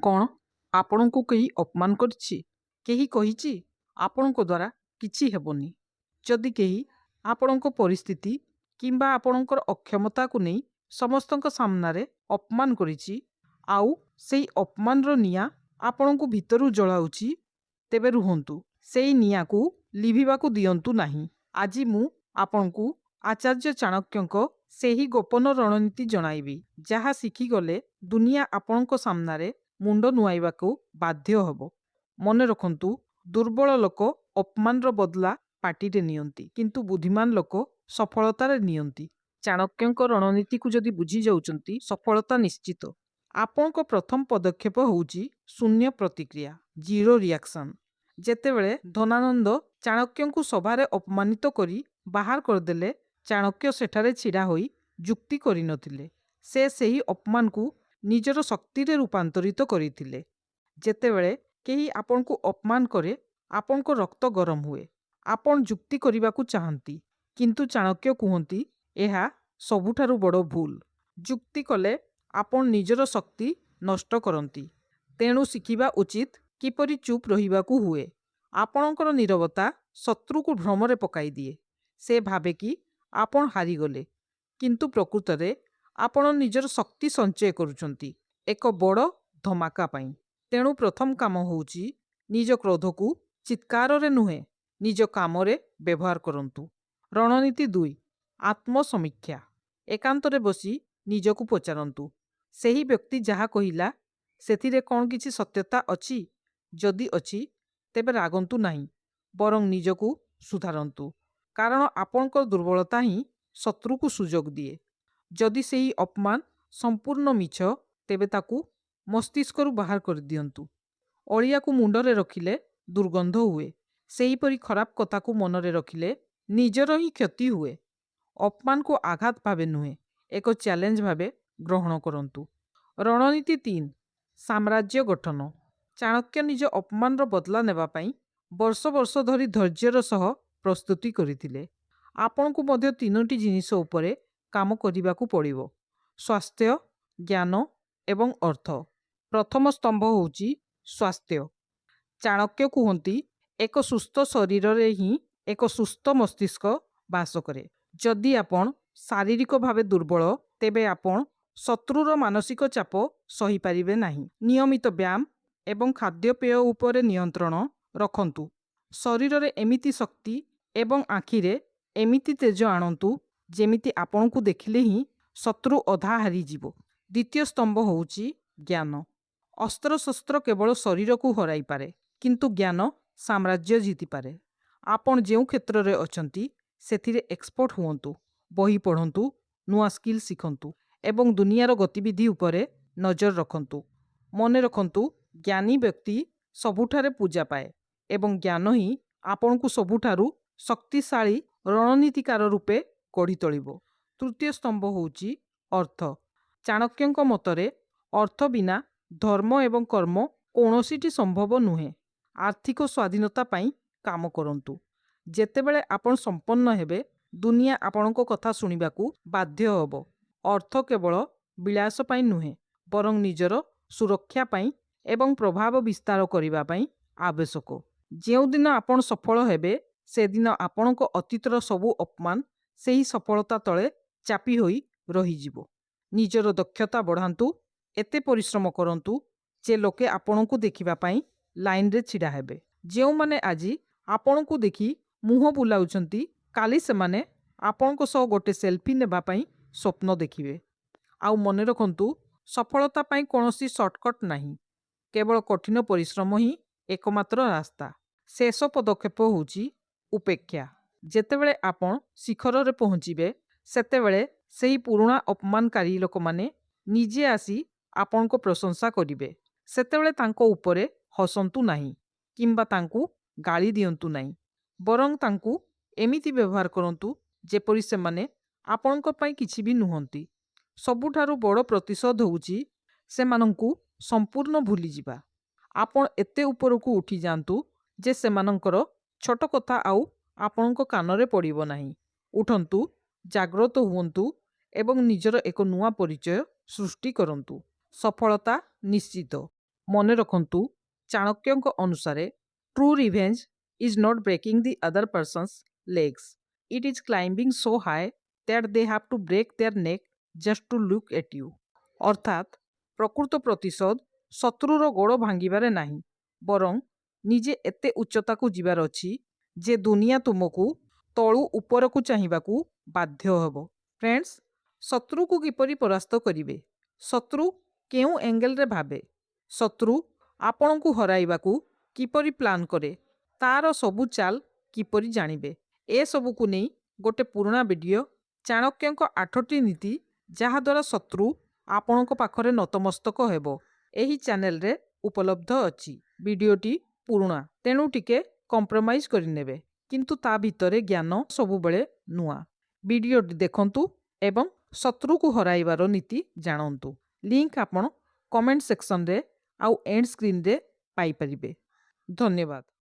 କ'ଣ ଆପଣଙ୍କୁ କେହି ଅପମାନ କରିଛି? କେହି କହିଛି ଆପଣଙ୍କ ଦ୍ୱାରା କିଛି ହେବନି? ଯଦି କେହି ଆପଣଙ୍କ ପରିସ୍ଥିତି କିମ୍ବା ଆପଣଙ୍କର ଅକ୍ଷମତାକୁ ନେଇ ସମସ୍ତଙ୍କ ସାମ୍ନାରେ ଅପମାନ କରିଛି, ଆଉ ସେଇ ଅପମାନର ନିଆଁ ଆପଣଙ୍କୁ ଭିତରୁ ଜଳାଉଛି, ତେବେ ରୁହନ୍ତୁ, ସେଇ ନିଆଁକୁ ଲିଭିବାକୁ ଦିଅନ୍ତୁ ନାହିଁ। ଆଜି ମୁଁ ଆପଣଙ୍କୁ ଆଚାର୍ଯ୍ୟ ଚାଣକ୍ୟଙ୍କ ସେହି ଗୋପନ ରଣନୀତି ଜଣାଇବି, ଯାହା ଶିଖିଗଲେ ଦୁନିଆ ଆପଣଙ୍କ ସାମ୍ନାରେ ମୁଣ୍ଡ ନୁଆଇବାକୁ ବାଧ୍ୟ ହେବ। ମନେ ରଖନ୍ତୁ, ଦୁର୍ବଳ ଲୋକ ଅପମାନର ବଦଲା ପାଟିରେ ନିଅନ୍ତି, କିନ୍ତୁ ବୁଦ୍ଧିମାନ ଲୋକ ସଫଳତାରେ ନିଅନ୍ତି। ଚାଣକ୍ୟଙ୍କ ରଣନୀତିକୁ ଯଦି ବୁଝି ଯାଉଛନ୍ତି, ସଫଳତା ନିଶ୍ଚିତ। ଆପଣଙ୍କ ପ୍ରଥମ ପଦକ୍ଷେପ ହେଉଛି ଶୂନ୍ୟ ପ୍ରତିକ୍ରିୟା, ଜିରୋ ରିଆକ୍ସନ୍। ଯେତେବେଳେ ଧନାନନ୍ଦ ଚାଣକ୍ୟଙ୍କୁ ସଭାରେ ଅପମାନିତ କରି ବାହାର କରିଦେଲେ, ଚାଣକ୍ୟ ସେଠାରେ ଛିଡ଼ା ହୋଇ ଯୁକ୍ତି କରିନଥିଲେ। ସେ ସେହି ଅପମାନକୁ ନିଜର ଶକ୍ତିରେ ରୂପାନ୍ତରିତ କରିଥିଲେ। ଯେତେବେଳେ କେହି ଆପଣଙ୍କୁ ଅପମାନ କରେ, ଆପଣଙ୍କ ରକ୍ତ ଗରମ ହୁଏ। ଆପଣ ଯୁକ୍ତି କରିବାକୁ ଚାହାନ୍ତି, କିନ୍ତୁ ଚାଣକ୍ୟ କୁହନ୍ତି ଏହା ସବୁଠାରୁ ବଡ଼ ଭୁଲ। ଯୁକ୍ତି କଲେ ଆପଣ ନିଜର ଶକ୍ତି ନଷ୍ଟ କରନ୍ତି। ତେଣୁ ଶିଖିବା ଉଚିତ କିପରି ଚୁପ୍ ରହିବାକୁ ହୁଏ। ଆପଣଙ୍କର ନୀରବତା ଶତ୍ରୁକୁ ଭ୍ରମରେ ପକାଇଦିଏ। ସେ ଭାବେ କି ଆପଣ ହାରିଗଲେ, କିନ୍ତୁ ପ୍ରକୃତରେ ଆପଣ ନିଜର ଶକ୍ତି ସଞ୍ଚୟ କରୁଛନ୍ତି ଏକ ବଡ଼ ଧମାକା ପାଇଁ। ତେଣୁ ପ୍ରଥମ କାମ ହେଉଛି ନିଜ କ୍ରୋଧକୁ ଚିତ୍କାରରେ ନୁହେଁ, ନିଜ କାମରେ ବ୍ୟବହାର କରନ୍ତୁ। ରଣନୀତି 2, ଆତ୍ମସମୀକ୍ଷା। ଏକାନ୍ତରେ ବସି ନିଜକୁ ପଚାରନ୍ତୁ, ସେହି ବ୍ୟକ୍ତି ଯାହା କହିଲା ସେଥିରେ କ'ଣ କିଛି ସତ୍ୟତା ଅଛି? ଯଦି ଅଛି, ତେବେ ରାଗନ୍ତୁ ନାହିଁ, ବରଂ ନିଜକୁ ସୁଧାରନ୍ତୁ। କାରଣ ଆପଣଙ୍କ ଦୁର୍ବଳତା ହିଁ ଶତ୍ରୁକୁ ସୁଯୋଗ ଦିଏ। ଯଦି ସେହି ଅପମାନ ସମ୍ପୂର୍ଣ୍ଣ ମିଛ, ତେବେ ତାକୁ ମସ୍ତିଷ୍କରୁ ବାହାର କରିଦିଅନ୍ତୁ। ଅଳିଆକୁ ମୁଣ୍ଡରେ ରଖିଲେ ଦୁର୍ଗନ୍ଧ ହୁଏ, ସେହିପରି ଖରାପ କଥାକୁ ମନରେ ରଖିଲେ ନିଜର ହିଁ କ୍ଷତି ହୁଏ। ଅପମାନକୁ ଆଘାତ ଭାବେ ନୁହେଁ, ଏକ ଚ୍ୟାଲେଞ୍ଜ ଭାବେ ଗ୍ରହଣ କରନ୍ତୁ। ରଣନୀତି 3, ସାମ୍ରାଜ୍ୟ ଗଠନ। ଚାଣକ୍ୟ ନିଜ ଅପମାନର ବଦଲା ନେବା ପାଇଁ ବର୍ଷ ବର୍ଷ ଧରି ଧୈର୍ଯ୍ୟର ସହ ପ୍ରସ୍ତୁତି କରିଥିଲେ। ଆପଣଙ୍କୁ ମଧ୍ୟ 3ଟି ଜିନିଷ ଉପରେ କାମ କରିବାକୁ ପଡ଼ିବ: ସ୍ୱାସ୍ଥ୍ୟ, ଜ୍ଞାନ ଏବଂ ଅର୍ଥ। ପ୍ରଥମ ସ୍ତମ୍ଭ ହେଉଛି ସ୍ୱାସ୍ଥ୍ୟ। ଚାଣକ୍ୟ କୁହନ୍ତି, ଏକ ସୁସ୍ଥ ଶରୀରରେ ହିଁ ଏକ ସୁସ୍ଥ ମସ୍ତିଷ୍କ ବାସ କରେ। ଯଦି ଆପଣ ଶାରୀରିକ ଭାବେ ଦୁର୍ବଳ, ତେବେ ଆପଣ ଶତ୍ରୁର ମାନସିକ ଚାପ ସହିପାରିବେ ନାହିଁ। ନିୟମିତ ବ୍ୟାୟାମ ଏବଂ ଖାଦ୍ୟପେୟ ଉପରେ ନିୟନ୍ତ୍ରଣ ରଖନ୍ତୁ। ଶରୀରରେ ଏମିତି ଶକ୍ତି ଏବଂ ଆଖିରେ ଏମିତି ତେଜ ଆଣନ୍ତୁ, ଯେମିତି ଆପଣଙ୍କୁ ଦେଖିଲେ ହିଁ ଶତ୍ରୁ ଅଧା ହାରିଯିବ। ଦ୍ୱିତୀୟ ସ୍ତମ୍ଭ ହେଉଛି ଜ୍ଞାନ। ଅସ୍ତ୍ରଶସ୍ତ୍ର କେବଳ ଶରୀରକୁ ହରାଇପାରେ, କିନ୍ତୁ ଜ୍ଞାନ ସାମ୍ରାଜ୍ୟ ଜିତିପାରେ। ଆପଣ ଯେଉଁ କ୍ଷେତ୍ରରେ ଅଛନ୍ତି ସେଥିରେ ଏକ୍ସପର୍ଟ ହୁଅନ୍ତୁ। ବହି ପଢ଼ନ୍ତୁ, ନୂଆ ସ୍କିଲ୍ ଶିଖନ୍ତୁ ଏବଂ ଦୁନିଆର ଗତିବିଧି ଉପରେ ନଜର ରଖନ୍ତୁ। ମନେ ରଖନ୍ତୁ, ଜ୍ଞାନୀ ବ୍ୟକ୍ତି ସବୁଠାରେ ପୂଜା ପାଏ ଏବଂ ଜ୍ଞାନ ହିଁ ଆପଣଙ୍କୁ ସବୁଠାରୁ ଶକ୍ତିଶାଳୀ ରଣନୀତିକାର ରୂପେ ଗଢ଼ି ତୋଳିବ। ତୃତୀୟ ସ୍ତମ୍ଭ ହେଉଛି ଅର୍ଥ। ଚାଣକ୍ୟଙ୍କ ମତରେ ଅର୍ଥ ବିନା ଧର୍ମ ଏବଂ କର୍ମ କୌଣସିଟି ସମ୍ଭବ ନୁହେଁ। ଆର୍ଥିକ ସ୍ୱାଧୀନତା ପାଇଁ କାମ କରନ୍ତୁ। ଯେତେବେଳେ ଆପଣ ସମ୍ପନ୍ନ ହେବେ, ଦୁନିଆ ଆପଣଙ୍କ କଥା ଶୁଣିବାକୁ ବାଧ୍ୟ ହେବ। ଅର୍ଥ କେବଳ ବିଳାସ ପାଇଁ ନୁହେଁ, ବରଂ ନିଜର ସୁରକ୍ଷା ପାଇଁ ଏବଂ ପ୍ରଭାବ ବିସ୍ତାର କରିବା ପାଇଁ ଆବଶ୍ୟକ। ଯେଉଁଦିନ ଆପଣ ସଫଳ ହେବେ, ସେଦିନ ଆପଣଙ୍କ ଅତୀତର ସବୁ ଅପମାନ ସେହି ସଫଳତା ତଳେ ଚାପି ହୋଇ ରହିଯିବ। ନିଜର ଦକ୍ଷତା ବଢ଼ାନ୍ତୁ, ଏତେ ପରିଶ୍ରମ କରନ୍ତୁ ଯେ ଲୋକେ ଆପଣଙ୍କୁ ଦେଖିବା ପାଇଁ ଲାଇନରେ ଛିଡ଼ା ହେବେ। ଯେଉଁମାନେ ଆଜି ଆପଣଙ୍କୁ ଦେଖି ମୁହଁ ବୁଲାଉଛନ୍ତି, କାଲି ସେମାନେ ଆପଣଙ୍କ ସହ ଗୋଟେ ସେଲ୍ଫି ନେବା ପାଇଁ ସ୍ୱପ୍ନ ଦେଖିବେ। ଆଉ ମନେ ରଖନ୍ତୁ, ସଫଳତା ପାଇଁ କୌଣସି ସର୍ଟକଟ୍ ନାହିଁ, କେବଳ କଠିନ ପରିଶ୍ରମ ହିଁ ଏକମାତ୍ର ରାସ୍ତା। ଶେଷ ପଦକ୍ଷେପ ହେଉଛି ଉପେକ୍ଷା। ଯେତେବେଳେ ଆପଣ ଶିଖରରେ ପହଞ୍ଚିବେ, ସେତେବେଳେ ସେହି ପୁରୁଣା ଅପମାନକାରୀ ଲୋକମାନେ ନିଜେ ଆସି ଆପଣଙ୍କ ପ୍ରଶଂସା କରିବେ। ସେତେବେଳେ ତାଙ୍କ ଉପରେ ହସନ୍ତୁ ନାହିଁ କିମ୍ବା ତାଙ୍କୁ ଗାଳି ଦିଅନ୍ତୁ ନାହିଁ, ବରଂ ତାଙ୍କୁ ଏମିତି ବ୍ୟବହାର କରନ୍ତୁ ଯେପରି ସେମାନେ ଆପଣଙ୍କ ପାଇଁ କିଛି ବି ନୁହନ୍ତି। ସବୁଠାରୁ ବଡ଼ ପ୍ରତିଶୋଧ ହେଉଛି ସେମାନଙ୍କୁ ସମ୍ପୂର୍ଣ୍ଣ ଭୁଲିଯିବା। ଆପଣ ଏତେ ଉପରକୁ ଉଠିଯାଆନ୍ତୁ ଯେ ସେମାନଙ୍କର ଛୋଟ କଥା ଆଉ ଆପଣଙ୍କ କାନରେ ପଡ଼ିବ ନାହିଁ। ଉଠନ୍ତୁ, ଜାଗ୍ରତ ହୁଅନ୍ତୁ ଏବଂ ନିଜର ଏକ ନୂଆ ପରିଚୟ ସୃଷ୍ଟି କରନ୍ତୁ। ସଫଳତା ନିଶ୍ଚିତ, ମନେ ରଖନ୍ତୁ, ଚାଣକ୍ୟଙ୍କ ଅନୁସାରେ true revenge is not breaking the other person's legs, it is climbing so high that they have to break their neck just to look at you. ଅର୍ଥାତ୍ ପ୍ରକୃତ ପ୍ରତିଶୋଧ ଶତ୍ରୁର ଗୋଡ଼ ଭାଙ୍ଗିବାରେ ନାହିଁ, ବରଂ ନିଜେ ଏତେ ଉଚ୍ଚତାକୁ ଯିବାର ଅଛି ଯେ ଦୁନିଆ ତୁମକୁ ତଳୁ ଉପରକୁ ଚାହିଁବାକୁ ବାଧ୍ୟ ହେବ। ଫ୍ରେଣ୍ଡସ୍, ଶତ୍ରୁକୁ କିପରି ପରାସ୍ତ କରିବେ? ଶତ୍ରୁ କେଉଁ ଏଙ୍ଗେଲରେ ଭାବେ, ଶତ୍ରୁ ଆପଣଙ୍କୁ ହରାଇବାକୁ କିପରି ପ୍ଲାନ୍ କରେ, ତାର ସବୁ ଚାଲ କିପରି ଜାଣିବେ, ଏସବୁକୁ ନେଇ ଗୋଟେ ପୁରୁଣା ଭିଡ଼ିଓ, ଚାଣକ୍ୟଙ୍କ 8ଟି ନୀତି ଯାହାଦ୍ୱାରା ଶତ୍ରୁ ଆପଣଙ୍କ ପାଖରେ ନତମସ୍ତକ ହେବ, ଏହି ଚ୍ୟାନେଲରେ ଉପଲବ୍ଧ ଅଛି। ଭିଡ଼ିଓଟି ପୁରୁଣା, ତେଣୁ ଟିକେ କମ୍ପ୍ରମାଇଜ୍ କରିନେବେ, କିନ୍ତୁ ତା ଭିତରେ ଜ୍ଞାନ ସବୁବେଳେ ନୂଆ। ଭିଡ଼ିଓଟି ଦେଖନ୍ତୁ ଏବଂ ଶତ୍ରୁକୁ ହରାଇବାର ନୀତି ଜାଣନ୍ତୁ। ଲିଙ୍କ ଆପଣ କମେଣ୍ଟ ସେକ୍ସନରେ ଆଉ ଏଣ୍ଡ ସ୍କ୍ରିନରେ ପାଇପାରିବେ। ଧନ୍ୟବାଦ।